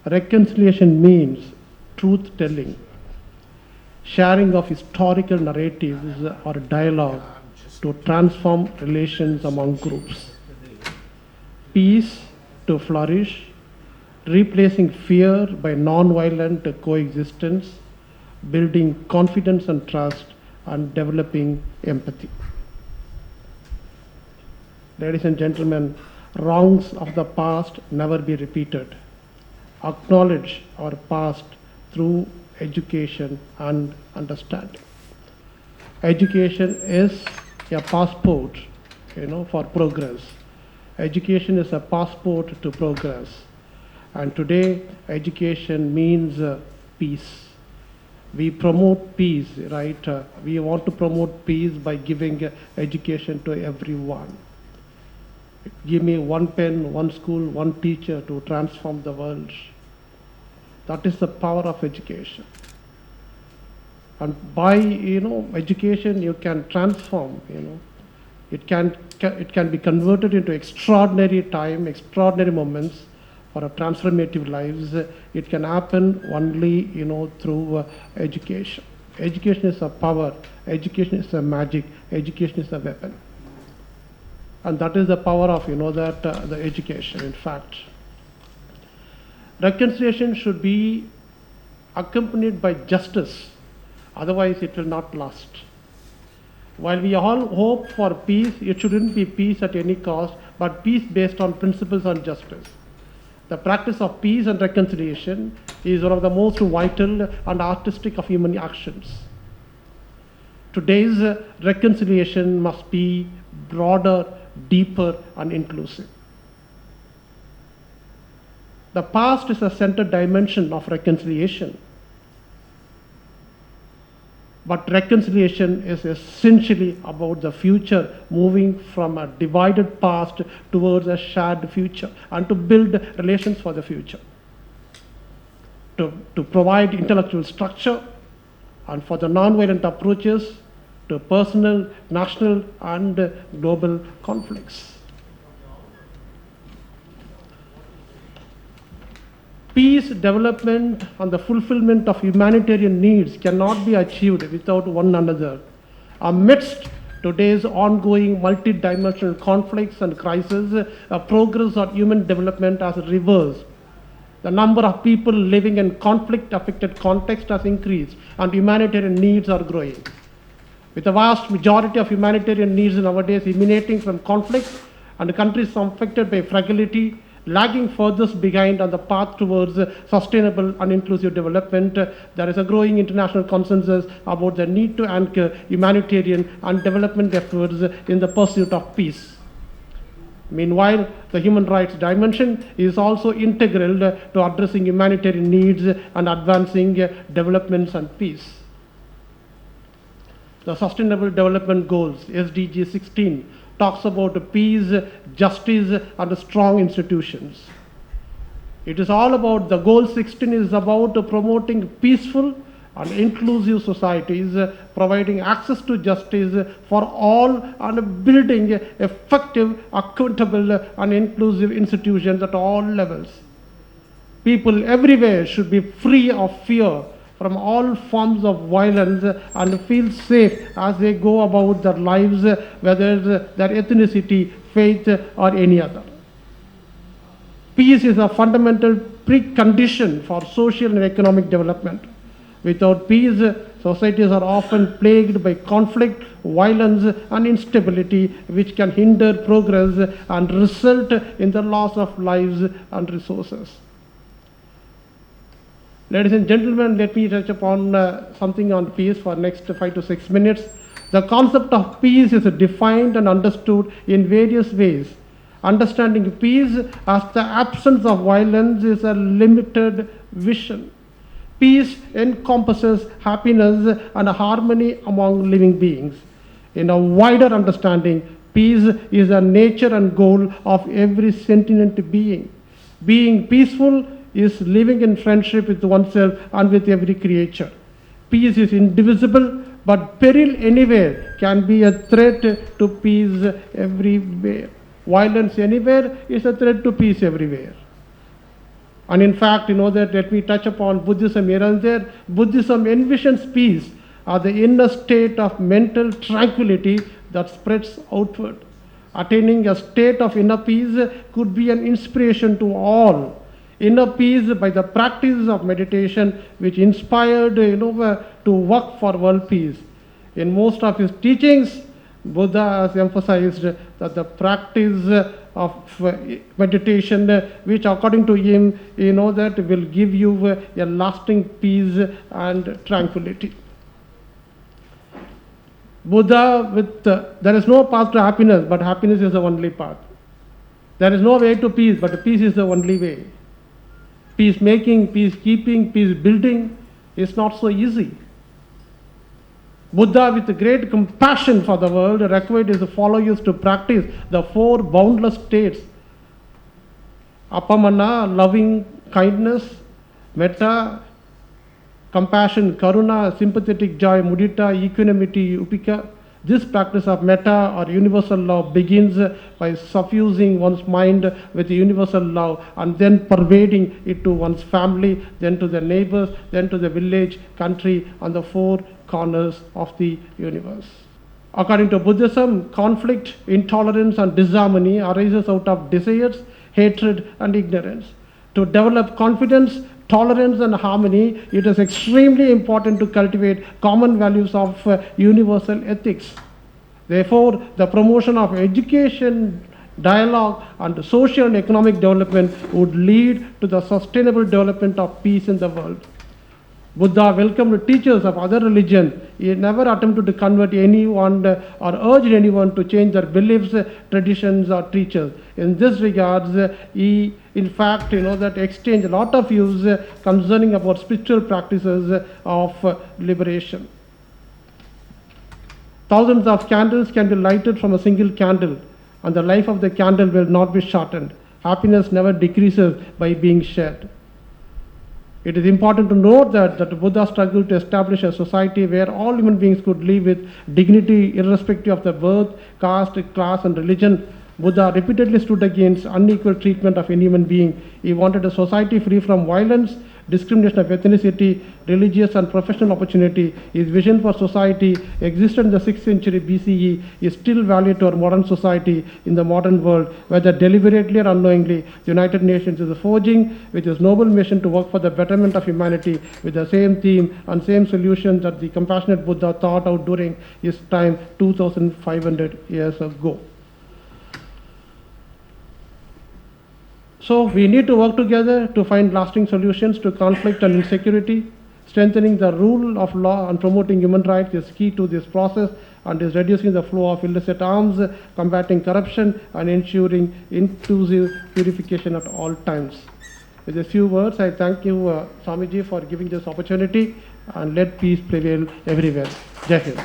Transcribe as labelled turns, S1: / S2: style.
S1: Reconciliation means truth-telling, sharing of historical narratives or dialogue to transform relations among groups. Peace to flourish, replacing fear by non-violent coexistence, building confidence and trust, and developing empathy. Ladies and gentlemen, wrongs of the past never be repeated. Acknowledge our past through education and understanding. Education is a passport, for progress. Education is a passport to progress. And today, education means peace. We promote peace, right? We want to promote peace by giving education to everyone. Give me one pen, one school, one teacher to transform the world. That is the power of education. And by education, you can transform. It can be converted into extraordinary time, extraordinary moments for a transformative lives. It can happen only through education. Education is a power. Education is a magic. Education is a weapon. And that is the power of the education. In fact, reconciliation should be accompanied by justice. Otherwise, it will not last. While we all hope for peace, it shouldn't be peace at any cost, but peace based on principles and justice. The practice of peace and reconciliation is one of the most vital and artistic of human actions. Today's reconciliation must be broader, deeper, and inclusive. The past is a central dimension of reconciliation. But reconciliation is essentially about the future, moving from a divided past towards a shared future, and to build relations for the future. To provide intellectual structure, and for the nonviolent approaches to personal, national, and global conflicts. Peace, development, and the fulfillment of humanitarian needs cannot be achieved without one another. Amidst today's ongoing multidimensional conflicts and crises, progress on human development has reversed. The number of people living in conflict-affected contexts has increased, and humanitarian needs are growing. With the vast majority of humanitarian needs nowadays emanating from conflicts and countries affected by fragility, lagging furthest behind on the path towards sustainable and inclusive development, there is a growing international consensus about the need to anchor humanitarian and development efforts in the pursuit of peace. Meanwhile, the human rights dimension is also integral to addressing humanitarian needs and advancing developments and peace. The Sustainable Development Goals, SDG 16, talks about peace, justice, and strong institutions. It is all about, the goal 16 is about promoting peaceful and inclusive societies, providing access to justice for all, and building effective, accountable, and inclusive institutions at all levels. People everywhere should be free of fear from all forms of violence and feel safe as they go about their lives, whether their ethnicity, faith, or any other. Peace is a fundamental precondition for social and economic development. Without peace, societies are often plagued by conflict, violence, and instability, which can hinder progress and result in the loss of lives and resources. Ladies and gentlemen, let me touch upon something on peace for the next 5 to 6 minutes. The concept of peace is defined and understood in various ways. Understanding peace as the absence of violence is a limited vision. Peace encompasses happiness and harmony among living beings. In a wider understanding, peace is the nature and goal of every sentient being. Being peaceful is living in friendship with oneself and with every creature. Peace is indivisible, but peril anywhere can be a threat to peace everywhere. Violence anywhere is a threat to peace everywhere. And in fact, that let me touch upon Buddhism here and there. Buddhism envisions peace as the inner state of mental tranquility that spreads outward. Attaining a state of inner peace could be an inspiration to all. Inner peace by the practice of meditation, which inspired to work for world peace. In most of his teachings, Buddha has emphasized that the practice of meditation, which according to him, that will give you a lasting peace and tranquility. Buddha, there is no path to happiness, but happiness is the only path. There is no way to peace, but peace is the only way. Peacemaking, peacekeeping, peace building is not so easy. Buddha, with great compassion for the world, required his followers to practice the four boundless states: apamana, loving kindness; metta, compassion; karuna, sympathetic joy; mudita, equanimity; upeka. This practice of metta or universal love begins by suffusing one's mind with universal love and then pervading it to one's family, then to the neighbors, then to the village, country, and the four corners of the universe. According to Buddhism, conflict, intolerance, and disharmony arises out of desires, hatred, and ignorance. To develop confidence, tolerance, and harmony, it is extremely important to cultivate common values of universal ethics. Therefore, the promotion of education, dialogue, and social and economic development would lead to the sustainable development of peace in the world. Buddha welcomed teachers of other religions. He never attempted to convert anyone or urged anyone to change their beliefs, traditions, or teachers. In this regards, he, in fact, that exchanged a lot of views concerning about spiritual practices of liberation. Thousands of candles can be lighted from a single candle, and the life of the candle will not be shortened. Happiness never decreases by being shared. It is important to note that the Buddha struggled to establish a society where all human beings could live with dignity irrespective of their birth, caste, class, and religion. Buddha repeatedly stood against unequal treatment of any human being. He wanted a society free from violence, discrimination of ethnicity, religious and professional opportunity. His vision for society existed in the 6th century BCE is still valid to our modern society in the modern world, whether deliberately or unknowingly. The United Nations is forging with its noble mission to work for the betterment of humanity with the same theme and same solutions that the compassionate Buddha thought out during his time 2,500 years ago. So we need to work together to find lasting solutions to conflict and insecurity. Strengthening the rule of law and promoting human rights is key to this process and is reducing the flow of illicit arms, combating corruption, and ensuring inclusive purification at all times. With a few words, I thank you, Swamiji, for giving this opportunity, and let peace prevail everywhere. Jai Hind.